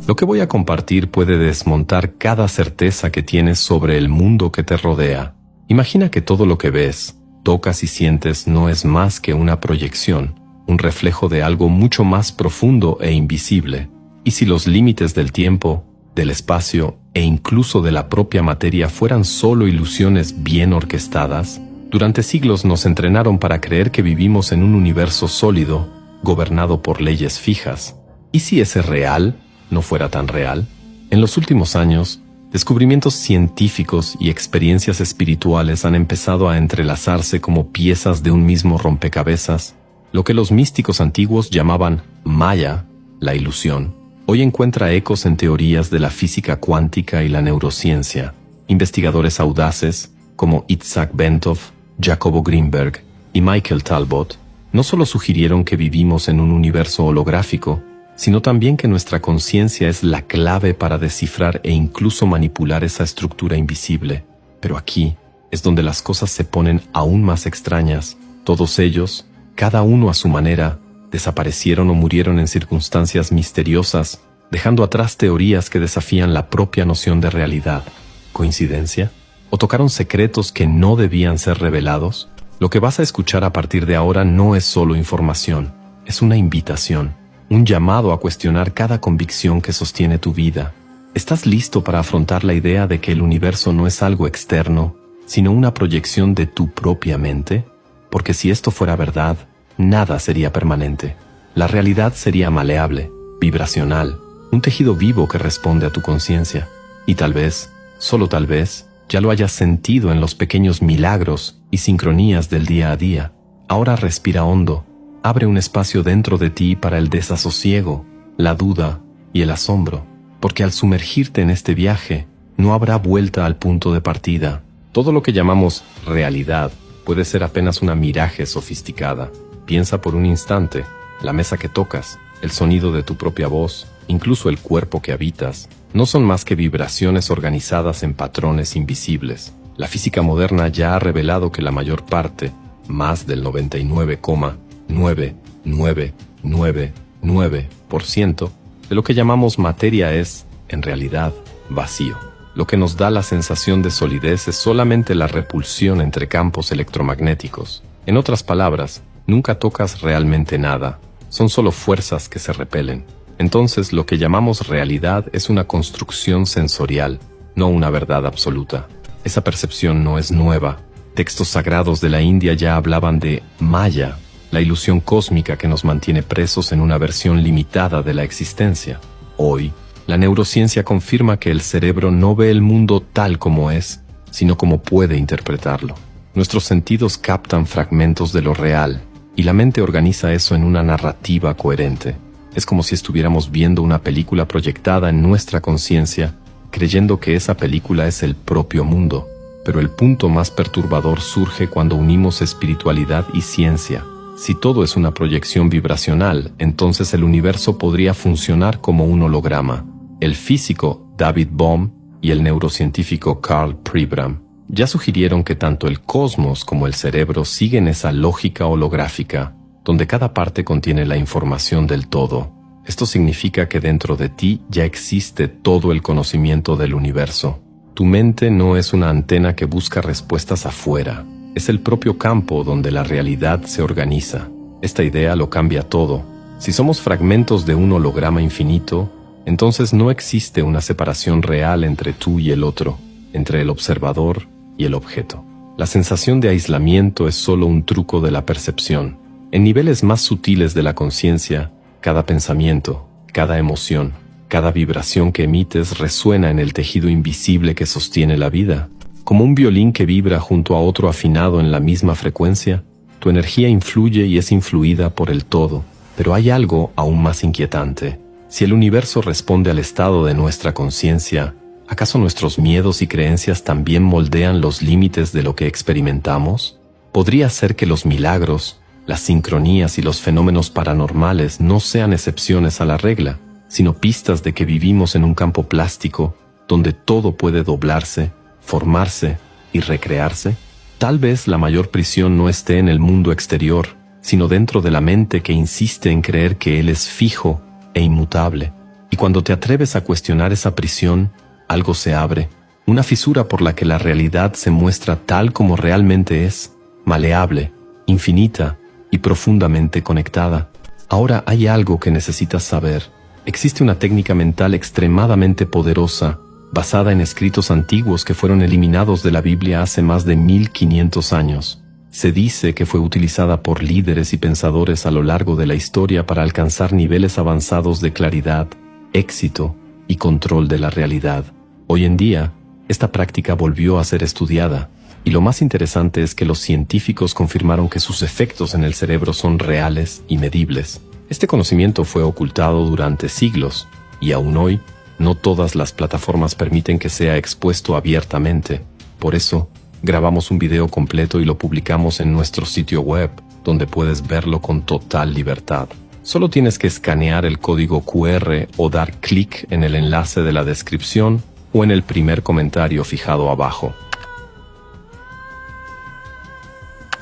Lo que voy a compartir puede desmontar cada certeza que tienes sobre el mundo que te rodea. Imagina que todo lo que ves, tocas y sientes no es más que una proyección, un reflejo de algo mucho más profundo e invisible. Y si los límites del tiempo, del espacio e incluso de la propia materia fueran solo ilusiones bien orquestadas, durante siglos nos entrenaron para creer que vivimos en un universo sólido, gobernado por leyes fijas. ¿Y si ese real no fuera tan real? En los últimos años, descubrimientos científicos y experiencias espirituales han empezado a entrelazarse como piezas de un mismo rompecabezas. Lo que los místicos antiguos llamaban Maya, la ilusión, hoy encuentra ecos en teorías de la física cuántica y la neurociencia. Investigadores audaces como Itzhak Bentov, Jacobo Greenberg y Michael Talbot no solo sugirieron que vivimos en un universo holográfico, sino también que nuestra conciencia es la clave para descifrar e incluso manipular esa estructura invisible. Pero aquí es donde las cosas se ponen aún más extrañas. Todos ellos, cada uno a su manera, desaparecieron o murieron en circunstancias misteriosas, dejando atrás teorías que desafían la propia noción de realidad. ¿Coincidencia? ¿O tocaron secretos que no debían ser revelados? Lo que vas a escuchar a partir de ahora no es solo información, es una invitación, un llamado a cuestionar cada convicción que sostiene tu vida. ¿Estás listo para afrontar la idea de que el universo no es algo externo, sino una proyección de tu propia mente? Porque si esto fuera verdad, nada sería permanente. La realidad sería maleable, vibracional, un tejido vivo que responde a tu conciencia. Y tal vez, solo tal vez, ya lo hayas sentido en los pequeños milagros y sincronías del día a día. Ahora respira hondo, abre un espacio dentro de ti para el desasosiego, la duda y el asombro, porque al sumergirte en este viaje, no habrá vuelta al punto de partida. Todo lo que llamamos realidad puede ser apenas una miraje sofisticada. Piensa por un instante, la mesa que tocas, el sonido de tu propia voz, incluso el cuerpo que habitas, no son más que vibraciones organizadas en patrones invisibles. La física moderna ya ha revelado que la mayor parte, más del 99,9999% de lo que llamamos materia es, en realidad, vacío. Lo que nos da la sensación de solidez es solamente la repulsión entre campos electromagnéticos. En otras palabras, nunca tocas realmente nada, son solo fuerzas que se repelen. Entonces, lo que llamamos realidad es una construcción sensorial, no una verdad absoluta. Esa percepción no es nueva. Textos sagrados de la India ya hablaban de Maya, la ilusión cósmica que nos mantiene presos en una versión limitada de la existencia. Hoy, la neurociencia confirma que el cerebro no ve el mundo tal como es, sino como puede interpretarlo. Nuestros sentidos captan fragmentos de lo real, y la mente organiza eso en una narrativa coherente. Es como si estuviéramos viendo una película proyectada en nuestra conciencia, creyendo que esa película es el propio mundo. Pero el punto más perturbador surge cuando unimos espiritualidad y ciencia. Si todo es una proyección vibracional, entonces el universo podría funcionar como un holograma. El físico David Bohm y el neurocientífico Carl Pribram ya sugirieron que tanto el cosmos como el cerebro siguen esa lógica holográfica, donde cada parte contiene la información del todo. Esto significa que dentro de ti ya existe todo el conocimiento del universo. Tu mente no es una antena que busca respuestas afuera, es el propio campo donde la realidad se organiza. Esta idea lo cambia todo. Si somos fragmentos de un holograma infinito, entonces no existe una separación real entre tú y el otro, entre el observador y el objeto. La sensación de aislamiento es solo un truco de la percepción. En niveles más sutiles de la conciencia, cada pensamiento, cada emoción, cada vibración que emites resuena en el tejido invisible que sostiene la vida. Como un violín que vibra junto a otro afinado en la misma frecuencia, tu energía influye y es influida por el todo. Pero hay algo aún más inquietante. Si el universo responde al estado de nuestra conciencia, ¿acaso nuestros miedos y creencias también moldean los límites de lo que experimentamos? ¿Podría ser que los milagros, las sincronías y los fenómenos paranormales no sean excepciones a la regla, sino pistas de que vivimos en un campo plástico donde todo puede doblarse, formarse y recrearse? Tal vez la mayor prisión no esté en el mundo exterior, sino dentro de la mente que insiste en creer que él es fijo e inmutable. Y cuando te atreves a cuestionar esa prisión, algo se abre, una fisura por la que la realidad se muestra tal como realmente es, maleable, infinita y profundamente conectada. Ahora hay algo que necesitas saber. Existe una técnica mental extremadamente poderosa, basada en escritos antiguos que fueron eliminados de la Biblia hace más de 1500 años. Se dice que fue utilizada por líderes y pensadores a lo largo de la historia para alcanzar niveles avanzados de claridad, éxito y control de la realidad. Hoy en día, esta práctica volvió a ser estudiada, y lo más interesante es que los científicos confirmaron que sus efectos en el cerebro son reales y medibles. Este conocimiento fue ocultado durante siglos, y aún hoy, no todas las plataformas permiten que sea expuesto abiertamente. Por eso, grabamos un video completo y lo publicamos en nuestro sitio web, donde puedes verlo con total libertad. Solo tienes que escanear el código QR o dar clic en el enlace de la descripción o en el primer comentario fijado abajo.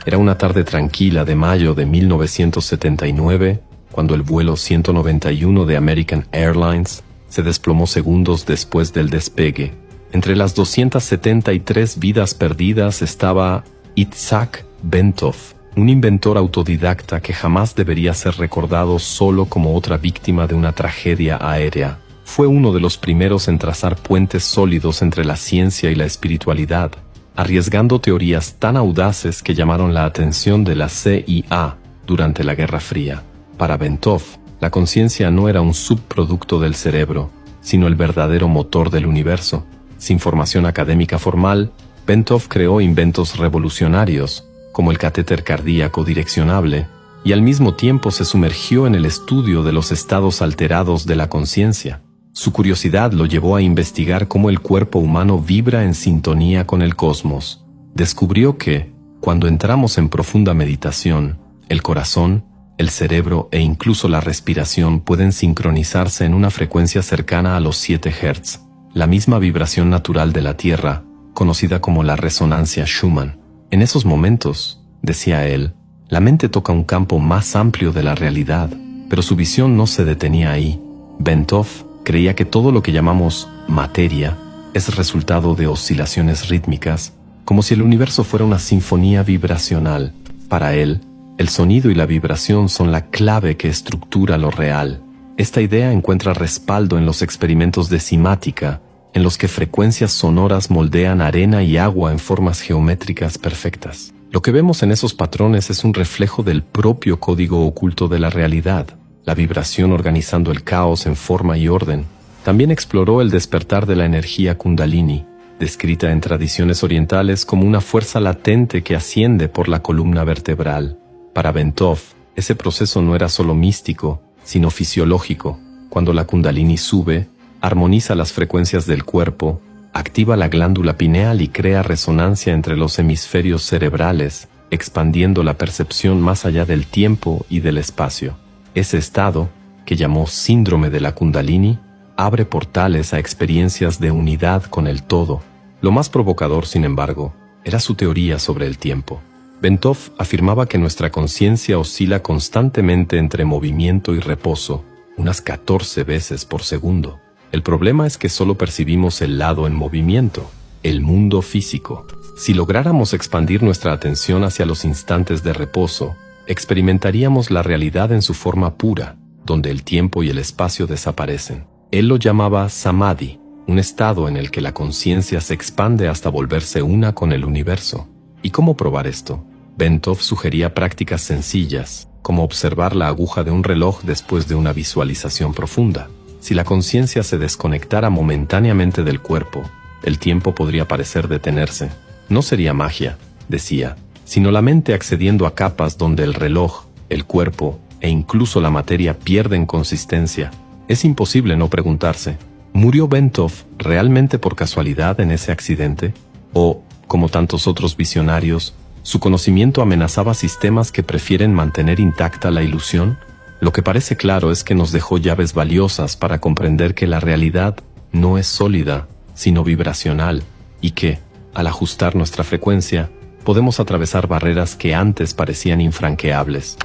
Era una tarde tranquila de mayo de 1979, cuando el vuelo 191 de American Airlines se desplomó segundos después del despegue. Entre las 273 vidas perdidas estaba Itzhak Bentov, un inventor autodidacta que jamás debería ser recordado solo como otra víctima de una tragedia aérea. Fue uno de los primeros en trazar puentes sólidos entre la ciencia y la espiritualidad, arriesgando teorías tan audaces que llamaron la atención de la CIA durante la Guerra Fría. Para Bentov, la conciencia no era un subproducto del cerebro, sino el verdadero motor del universo. Sin formación académica formal, Bentov creó inventos revolucionarios, como el catéter cardíaco direccionable, y al mismo tiempo se sumergió en el estudio de los estados alterados de la conciencia. Su curiosidad lo llevó a investigar cómo el cuerpo humano vibra en sintonía con el cosmos. Descubrió que, cuando entramos en profunda meditación, el corazón, el cerebro e incluso la respiración pueden sincronizarse en una frecuencia cercana a los 7 Hz, la misma vibración natural de la Tierra, conocida como la resonancia Schumann. En esos momentos, decía él, la mente toca un campo más amplio de la realidad, pero su visión no se detenía ahí. Bentov creía que todo lo que llamamos materia es resultado de oscilaciones rítmicas, como si el universo fuera una sinfonía vibracional. Para él, el sonido y la vibración son la clave que estructura lo real. Esta idea encuentra respaldo en los experimentos de cimática, en los que frecuencias sonoras moldean arena y agua en formas geométricas perfectas. Lo que vemos en esos patrones es un reflejo del propio código oculto de la realidad, la vibración organizando el caos en forma y orden. También exploró el despertar de la energía Kundalini, descrita en tradiciones orientales como una fuerza latente que asciende por la columna vertebral. Para Bentov, ese proceso no era solo místico, sino fisiológico. Cuando la Kundalini sube, armoniza las frecuencias del cuerpo, activa la glándula pineal y crea resonancia entre los hemisferios cerebrales, expandiendo la percepción más allá del tiempo y del espacio. Ese estado, que llamó síndrome de la Kundalini, abre portales a experiencias de unidad con el todo. Lo más provocador, sin embargo, era su teoría sobre el tiempo. Bentov afirmaba que nuestra conciencia oscila constantemente entre movimiento y reposo, unas 14 veces por segundo. El problema es que solo percibimos el lado en movimiento, el mundo físico. Si lográramos expandir nuestra atención hacia los instantes de reposo, experimentaríamos la realidad en su forma pura, donde el tiempo y el espacio desaparecen. Él lo llamaba samadhi, un estado en el que la conciencia se expande hasta volverse una con el universo. ¿Y cómo probar esto? Bentov sugería prácticas sencillas, como observar la aguja de un reloj después de una visualización profunda. Si la conciencia se desconectara momentáneamente del cuerpo, el tiempo podría parecer detenerse. No sería magia, decía, sino la mente accediendo a capas donde el reloj, el cuerpo e incluso la materia pierden consistencia. Es imposible no preguntarse, ¿murió Bentov realmente por casualidad en ese accidente? ¿O, como tantos otros visionarios, su conocimiento amenazaba sistemas que prefieren mantener intacta la ilusión? Lo que parece claro es que nos dejó llaves valiosas para comprender que la realidad no es sólida, sino vibracional, y que, al ajustar nuestra frecuencia, podemos atravesar barreras que antes parecían infranqueables.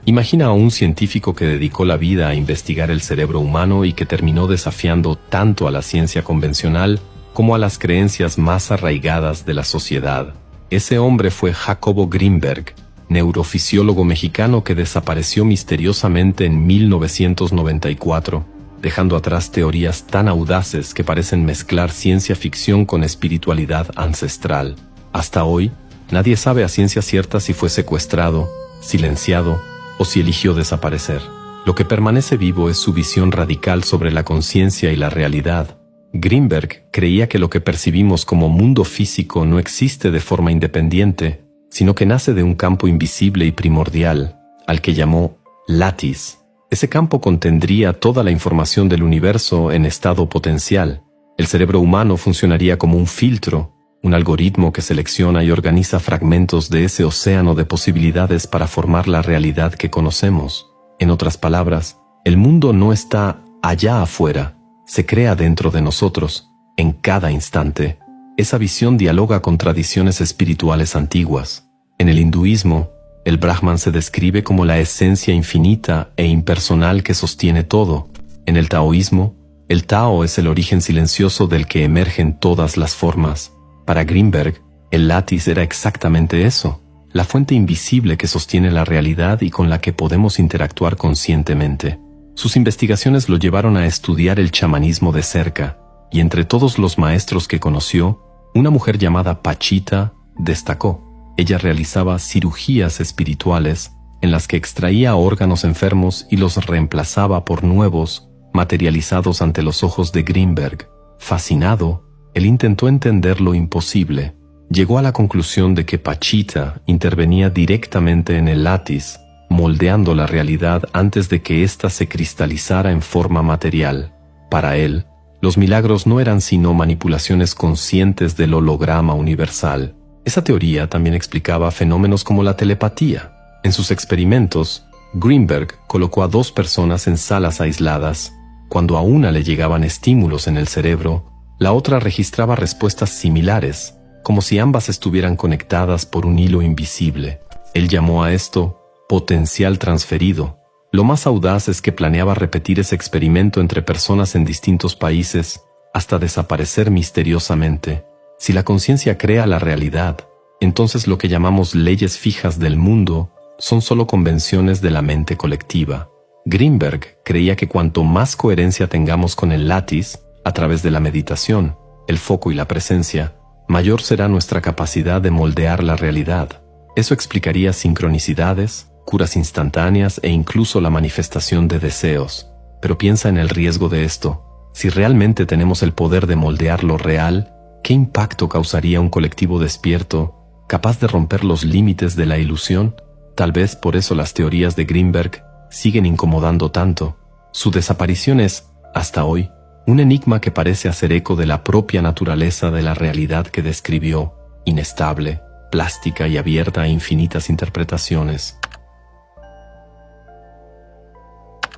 Imagina a un científico que dedicó la vida a investigar el cerebro humano y que terminó desafiando tanto a la ciencia convencional como a las creencias más arraigadas de la sociedad. Ese hombre fue Jacobo Grinberg, neurofisiólogo mexicano que desapareció misteriosamente en 1994, dejando atrás teorías tan audaces que parecen mezclar ciencia ficción con espiritualidad ancestral. Hasta hoy, nadie sabe a ciencia cierta si fue secuestrado, silenciado o si eligió desaparecer. Lo que permanece vivo es su visión radical sobre la conciencia y la realidad. Grinberg creía que lo que percibimos como mundo físico no existe de forma independiente, sino que nace de un campo invisible y primordial, al que llamó látiz. Ese campo contendría toda la información del universo en estado potencial. El cerebro humano funcionaría como un filtro, un algoritmo que selecciona y organiza fragmentos de ese océano de posibilidades para formar la realidad que conocemos. En otras palabras, el mundo no está allá afuera, se crea dentro de nosotros, en cada instante. Esa visión dialoga con tradiciones espirituales antiguas. En el hinduismo, el Brahman se describe como la esencia infinita e impersonal que sostiene todo. En el taoísmo, el Tao es el origen silencioso del que emergen todas las formas. Para Grinberg, el látiz era exactamente eso, la fuente invisible que sostiene la realidad y con la que podemos interactuar conscientemente. Sus investigaciones lo llevaron a estudiar el chamanismo de cerca, y entre todos los maestros que conoció, una mujer llamada Pachita destacó. Ella realizaba cirugías espirituales en las que extraía órganos enfermos y los reemplazaba por nuevos, materializados ante los ojos de Grinberg. Fascinado, él intentó entender lo imposible. Llegó a la conclusión de que Pachita intervenía directamente en el látiz, moldeando la realidad antes de que ésta se cristalizara en forma material. Para él, los milagros no eran sino manipulaciones conscientes del holograma universal. Esa teoría también explicaba fenómenos como la telepatía. En sus experimentos, Grinberg colocó a 2 personas en salas aisladas. Cuando a una le llegaban estímulos en el cerebro, la otra registraba respuestas similares, como si ambas estuvieran conectadas por un hilo invisible. Él llamó a esto potencial transferido. Lo más audaz es que planeaba repetir ese experimento entre personas en distintos países hasta desaparecer misteriosamente. Si la conciencia crea la realidad, entonces lo que llamamos leyes fijas del mundo son solo convenciones de la mente colectiva. Grinberg creía que cuanto más coherencia tengamos con el látiz, a través de la meditación, el foco y la presencia, mayor será nuestra capacidad de moldear la realidad. Eso explicaría sincronicidades, curas instantáneas e incluso la manifestación de deseos. Pero piensa en el riesgo de esto. Si realmente tenemos el poder de moldear lo real, ¿qué impacto causaría un colectivo despierto, capaz de romper los límites de la ilusión? Tal vez por eso las teorías de Grinberg siguen incomodando tanto. Su desaparición es, hasta hoy, un enigma que parece hacer eco de la propia naturaleza de la realidad que describió, inestable, plástica y abierta a infinitas interpretaciones.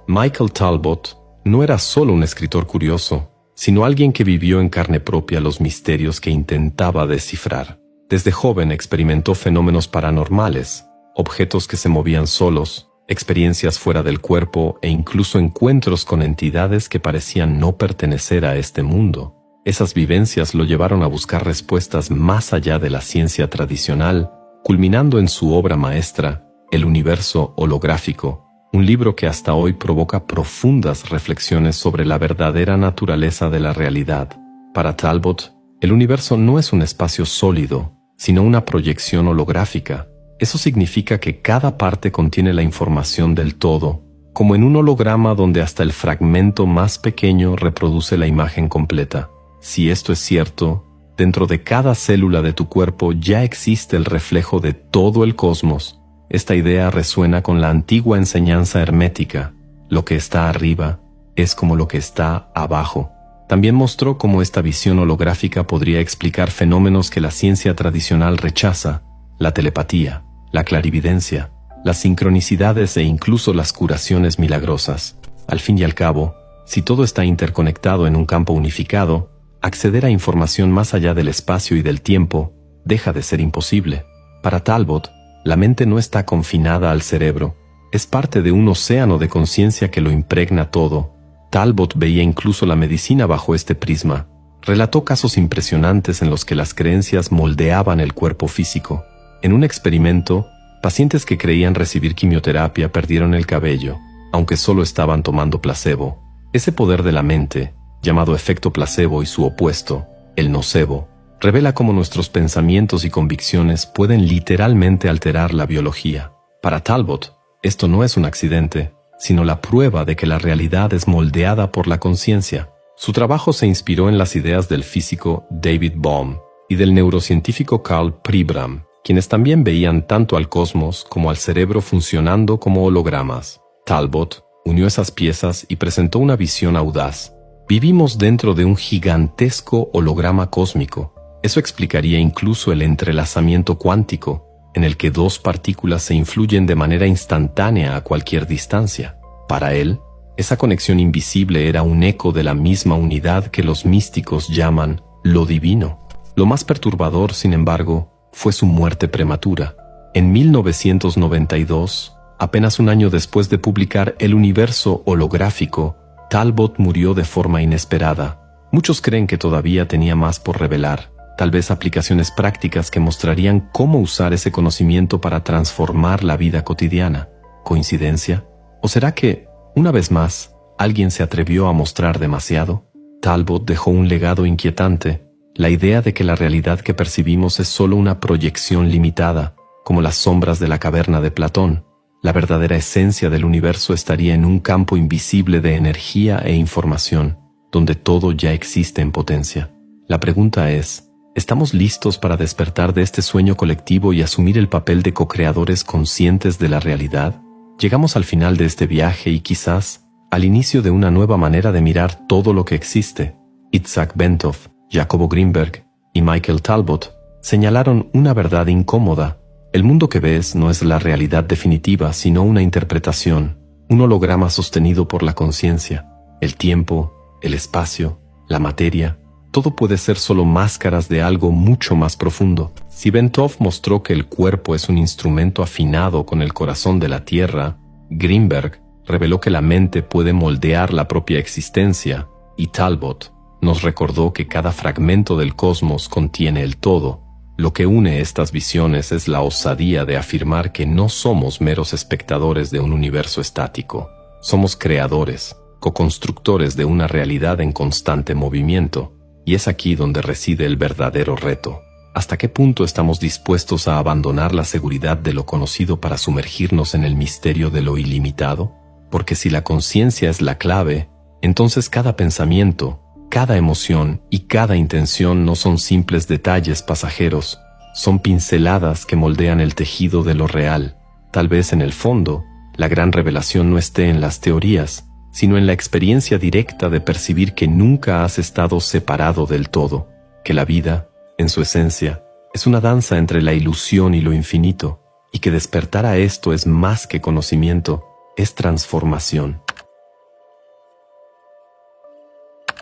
Michael Talbot no era solo un escritor curioso, sino alguien que vivió en carne propia los misterios que intentaba descifrar. Desde joven experimentó fenómenos paranormales, objetos que se movían solos, experiencias fuera del cuerpo e incluso encuentros con entidades que parecían no pertenecer a este mundo. Esas vivencias lo llevaron a buscar respuestas más allá de la ciencia tradicional, culminando en su obra maestra, El universo holográfico, un libro que hasta hoy provoca profundas reflexiones sobre la verdadera naturaleza de la realidad. Para Talbot, el universo no es un espacio sólido, sino una proyección holográfica. Eso significa que cada parte contiene la información del todo, como en un holograma donde hasta el fragmento más pequeño reproduce la imagen completa. Si esto es cierto, dentro de cada célula de tu cuerpo ya existe el reflejo de todo el cosmos. Esta idea resuena con la antigua enseñanza hermética. Lo que está arriba es como lo que está abajo. También mostró cómo esta visión holográfica podría explicar fenómenos que la ciencia tradicional rechaza: la telepatía, la clarividencia, las sincronicidades e incluso las curaciones milagrosas. Al fin y al cabo, si todo está interconectado en un campo unificado, acceder a información más allá del espacio y del tiempo deja de ser imposible. Para Talbot, la mente no está confinada al cerebro, Es parte de un océano de conciencia que lo impregna todo. Talbot veía incluso la medicina bajo este prisma. Relató casos impresionantes en los que las creencias moldeaban el cuerpo físico. En un experimento, pacientes que creían recibir quimioterapia perdieron el cabello, aunque solo estaban tomando placebo. Ese poder de la mente, llamado efecto placebo, y su opuesto, el nocebo, revela cómo nuestros pensamientos y convicciones pueden literalmente alterar la biología. Para Talbot, esto no es un accidente, sino la prueba de que la realidad es moldeada por la conciencia. Su trabajo se inspiró en las ideas del físico David Bohm y del neurocientífico Karl Pribram, quienes también veían tanto al cosmos como al cerebro funcionando como hologramas. Talbot unió esas piezas y presentó una visión audaz. Vivimos dentro de un gigantesco holograma cósmico. Eso explicaría incluso el entrelazamiento cuántico, en el que dos partículas se influyen de manera instantánea a cualquier distancia. Para él, esa conexión invisible era un eco de la misma unidad que los místicos llaman lo divino. Lo más perturbador, sin embargo, fue su muerte prematura. En 1992, apenas un año después de publicar El universo holográfico, Talbot murió de forma inesperada. Muchos creen que todavía tenía más por revelar, tal vez aplicaciones prácticas que mostrarían cómo usar ese conocimiento para transformar la vida cotidiana. ¿Coincidencia? ¿O será que, una vez más, alguien se atrevió a mostrar demasiado? Talbot dejó un legado inquietante, la idea de que la realidad que percibimos es solo una proyección limitada, como las sombras de la caverna de Platón. La verdadera esencia del universo estaría en un campo invisible de energía e información, donde todo ya existe en potencia. La pregunta es, ¿estamos listos para despertar de este sueño colectivo y asumir el papel de co-creadores conscientes de la realidad? Llegamos al final de este viaje y quizás al inicio de una nueva manera de mirar todo lo que existe. Itzhak Bentov, Jacobo Greenberg y Michael Talbot señalaron una verdad incómoda. El mundo que ves no es la realidad definitiva, sino una interpretación, un holograma sostenido por la conciencia. El tiempo, el espacio, la materia, todo puede ser solo máscaras de algo mucho más profundo. Si Bentov mostró que el cuerpo es un instrumento afinado con el corazón de la Tierra, Greenberg reveló que la mente puede moldear la propia existencia, y Talbot nos recordó que cada fragmento del cosmos contiene el todo. Lo que une estas visiones es la osadía de afirmar que no somos meros espectadores de un universo estático. Somos creadores, co-constructores de una realidad en constante movimiento, y es aquí donde reside el verdadero reto. ¿Hasta qué punto estamos dispuestos a abandonar la seguridad de lo conocido para sumergirnos en el misterio de lo ilimitado? Porque si la conciencia es la clave, entonces cada pensamiento, cada emoción y cada intención no son simples detalles pasajeros, son pinceladas que moldean el tejido de lo real. Tal vez en el fondo, la gran revelación no esté en las teorías, sino en la experiencia directa de percibir que nunca has estado separado del todo, que la vida, en su esencia, es una danza entre la ilusión y lo infinito, y que despertar a esto es más que conocimiento, es transformación.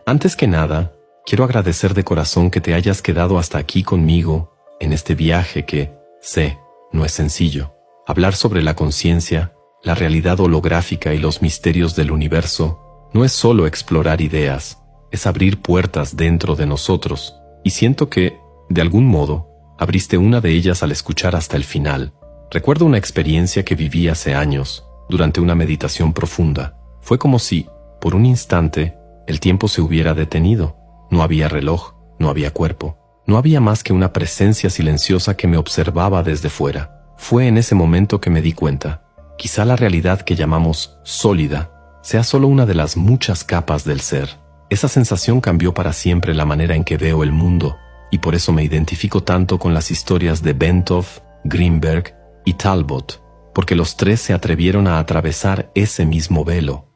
Antes que nada, quiero agradecer de corazón que te hayas quedado hasta aquí conmigo en este viaje que, sé, no es sencillo. Hablar sobre la conciencia, la realidad holográfica y los misterios del universo no es solo explorar ideas, es abrir puertas dentro de nosotros, y siento que, de algún modo, abriste una de ellas al escuchar hasta el final. Recuerdo una experiencia que viví hace años, durante una meditación profunda. Fue como si, por un instante, el tiempo se hubiera detenido. No había reloj, no había cuerpo. No había más que una presencia silenciosa que me observaba desde fuera. Fue en ese momento que me di cuenta. Quizá la realidad que llamamos sólida sea solo una de las muchas capas del ser. Esa sensación cambió para siempre la manera en que veo el mundo, y por eso me identifico tanto con las historias de Bentov, Greenberg y Talbot, porque los tres se atrevieron a atravesar ese mismo velo.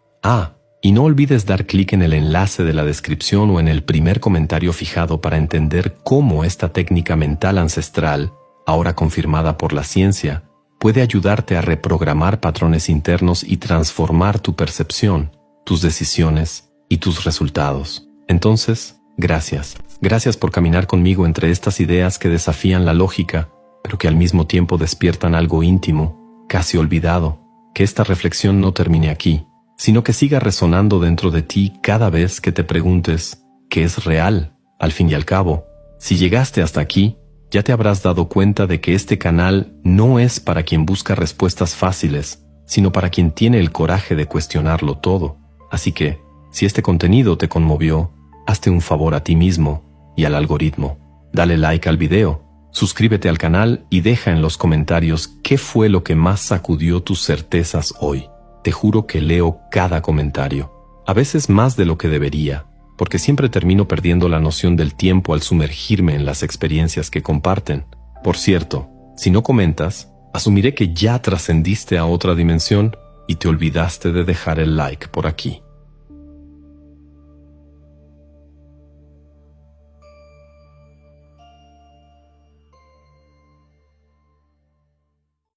Y no olvides dar clic en el enlace de la descripción o en el primer comentario fijado para entender cómo esta técnica mental ancestral, ahora confirmada por la ciencia, puede ayudarte a reprogramar patrones internos y transformar tu percepción, tus decisiones y tus resultados. Entonces, gracias. Gracias por caminar conmigo entre estas ideas que desafían la lógica, pero que al mismo tiempo despiertan algo íntimo, casi olvidado. que esta reflexión no termine aquí, sino que siga resonando dentro de ti cada vez que te preguntes ¿qué es real? Al fin y al cabo, si llegaste hasta aquí, ya te habrás dado cuenta de que este canal no es para quien busca respuestas fáciles, sino para quien tiene el coraje de cuestionarlo todo. Así que, si este contenido te conmovió, hazte un favor a ti mismo y al algoritmo. Dale like al video, suscríbete al canal y deja en los comentarios qué fue lo que más sacudió tus certezas hoy. Te juro que leo cada comentario, a veces más de lo que debería, porque siempre termino perdiendo la noción del tiempo al sumergirme en las experiencias que comparten. Por cierto, si no comentas, asumiré que ya trascendiste a otra dimensión y te olvidaste de dejar el like por aquí.